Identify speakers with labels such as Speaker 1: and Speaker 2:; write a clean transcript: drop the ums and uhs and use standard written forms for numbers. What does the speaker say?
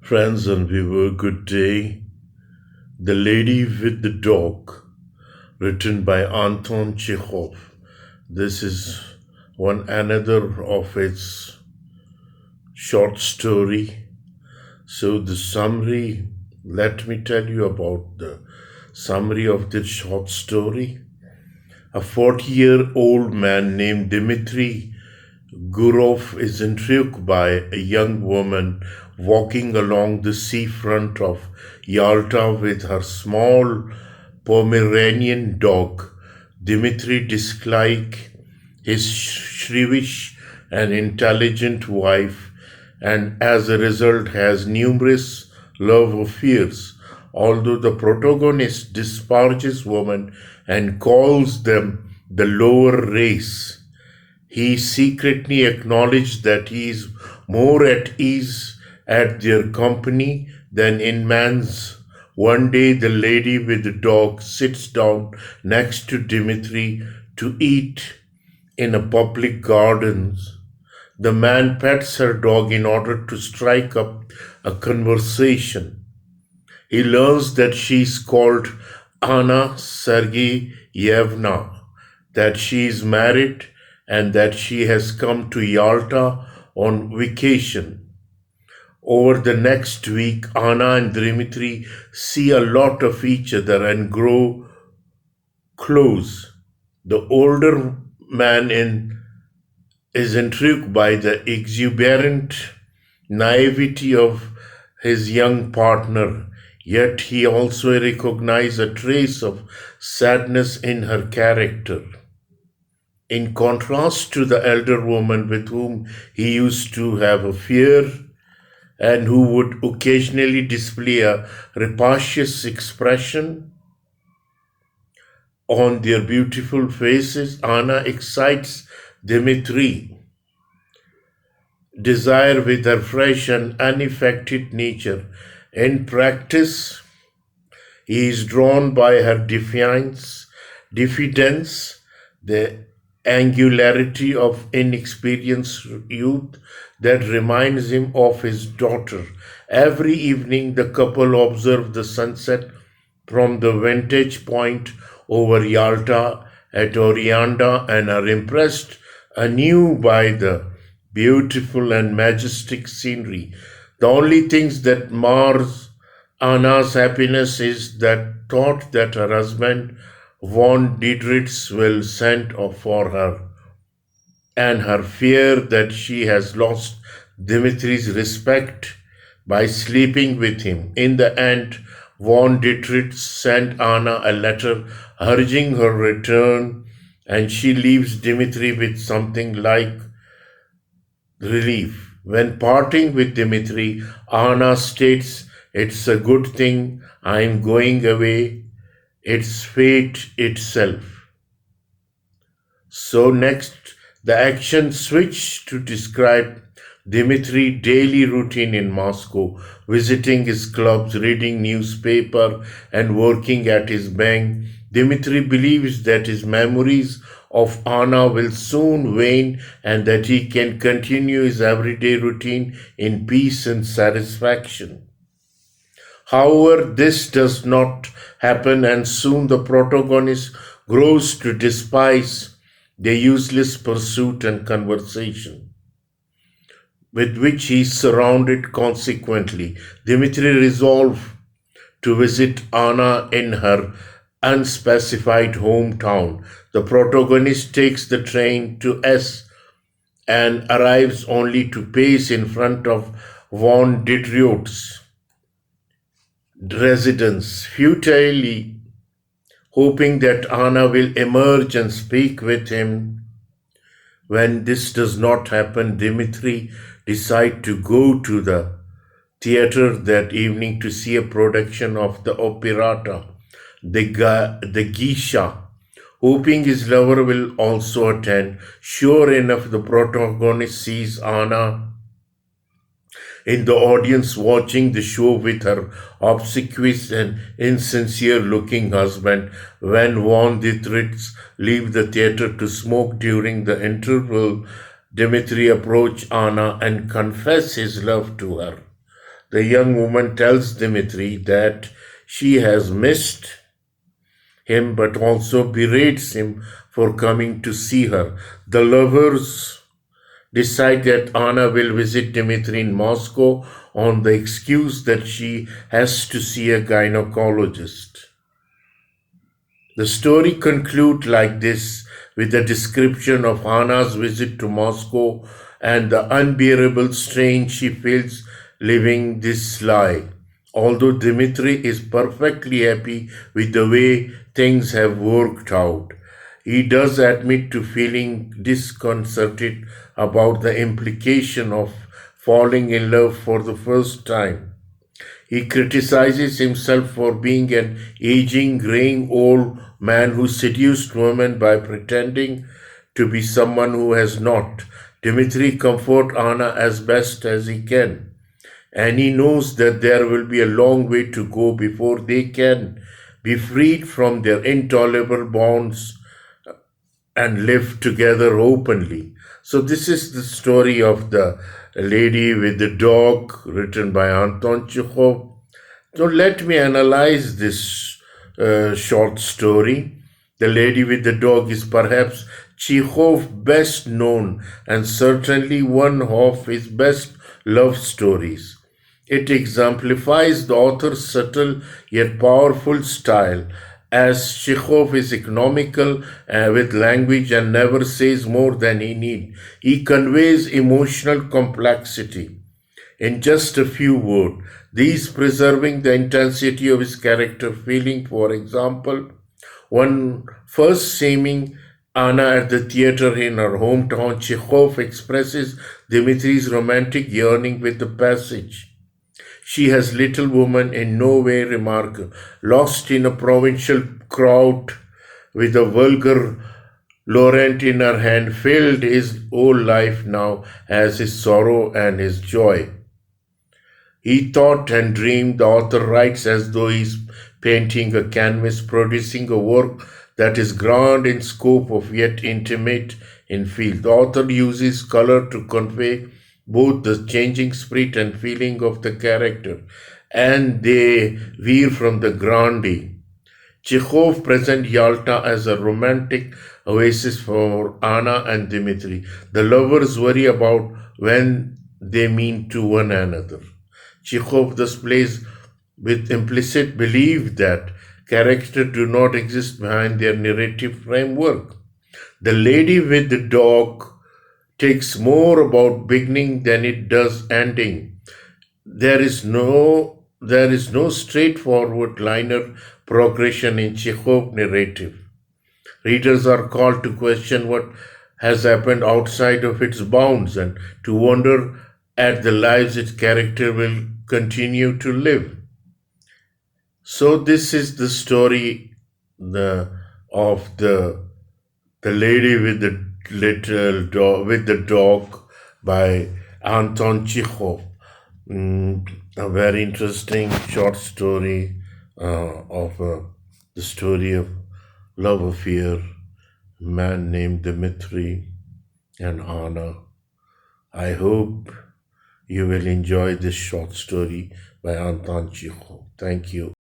Speaker 1: Friends and viewer, good day. The Lady with the Dog, written by Anton Chekhov. This is one another of its short story. So the summary, let me tell you about the summary of this short story. A 40-year-old man named Dmitry Gurov is intrigued by a young woman walking along the seafront of Yalta with her small Pomeranian dog. Dmitry dislikes his shrewish and intelligent wife, and as a result has numerous love affairs. Although the protagonist disparages women and calls them the lower race, he secretly acknowledged that he is more at ease at their company than in man's. One day, the lady with the dog sits down next to Dmitri to eat in a public garden. The man pets her dog in order to strike up a conversation. He learns that she is called Anna Sergeyevna, that she is married, and that she has come to Yalta on vacation. Over the next week, Anna and Dmitry see a lot of each other and grow close. The older is intrigued by the exuberant naivety of his young partner, yet he also recognizes a trace of sadness in her character. In contrast to the elder woman with whom he used to have affair and who would occasionally display a rapacious expression on their beautiful faces, Anna excites Dmitri desire with her fresh and unaffected nature. In practice, he is drawn by her diffidence, the angularity of inexperienced youth that reminds him of his daughter. Every evening, the couple observe the sunset from the vantage point over Yalta at Orianda and are impressed anew by the beautiful and majestic scenery. The only things that mars Anna's happiness is that thought that her husband von Dietrich will send for her, and her fear that she has lost Dimitri's respect by sleeping with him. In the end, von Dietrich sent Anna a letter urging her return, and she leaves Dimitri with something like relief. When parting with Dimitri, Anna states, "It's a good thing I'm going away. It's fate itself." So next, the action switched to describe Dmitry's daily routine in Moscow, visiting his clubs, reading newspaper, and working at his bank. Dmitry believes that his memories of Anna will soon wane and that he can continue his everyday routine in peace and satisfaction. However, this does not happen, and soon the protagonist grows to despise the useless pursuit and conversation with which he is surrounded. Consequently, Dmitri resolves to visit Anna in her unspecified hometown. The protagonist takes the train to S and arrives only to pace in front of von Dietrich's residence, futilely hoping that Anna will emerge and speak with him. When this does not happen, Dmitri decides to go to the theater that evening to see a production of the operetta, the Geisha, hoping his lover will also attend. Sure enough, the protagonist sees Anna in the audience watching the show with her obsequious and insincere looking husband. When von Dietrich leaves the theater to smoke during the interval, Dmitri approaches Anna and confesses his love to her. The young woman tells Dmitri that she has missed him but also berates him for coming to see her. The lovers decide that Anna will visit Dmitri in Moscow on the excuse that she has to see a gynecologist. The story concludes like this, with a description of Anna's visit to Moscow and the unbearable strain she feels living this lie. Although Dmitri is perfectly happy with the way things have worked out, he does admit to feeling disconcerted about the implication of falling in love for the first time. He criticizes himself for being an aging, graying old man who seduced women by pretending to be someone who has not. Dmitri comforts Anna as best as he can, and he knows that there will be a long way to go before they can be freed from their intolerable bonds and live together openly. So, this is the story of the lady with the dog, written by Anton Chekhov. So, let me analyze this short story. The Lady with the Dog is perhaps Chekhov's best known and certainly one of his best love stories. It exemplifies the author's subtle yet powerful style, as Chekhov is economical with language and never says more than he needs. He conveys emotional complexity in just a few words, these preserving the intensity of his character feeling. For example, when first seeing Anna at the theater in her hometown, Chekhov expresses Dmitri's romantic yearning with the passage. She has little woman in no way remarkable, lost in a provincial crowd with a vulgar Laurent in her hand, filled his whole life now as his sorrow and his joy. He thought and dreamed, the author writes, as though he is painting a canvas, producing a work that is grand in scope of yet intimate in feel. The author uses color to convey both the changing spirit and feeling of the character, and they veer from the grandeur. Chekhov presents Yalta as a romantic oasis for Anna and Dmitri. The lovers worry about when they mean to one another. Chekhov thus plays with implicit belief that characters do not exist behind their narrative framework. The Lady with the Dog takes more about beginning than it does ending. There is no straightforward linear progression in Chekhov narrative. Readers are called to question what has happened outside of its bounds and to wonder at the lives its character will continue to live. So this is the story of the lady with the little dog with the dog by Anton Chekhov. A very interesting short story of the story of love affair, man named Dmitri and Anna. I hope you will enjoy this short story by Anton Chekhov. Thank you.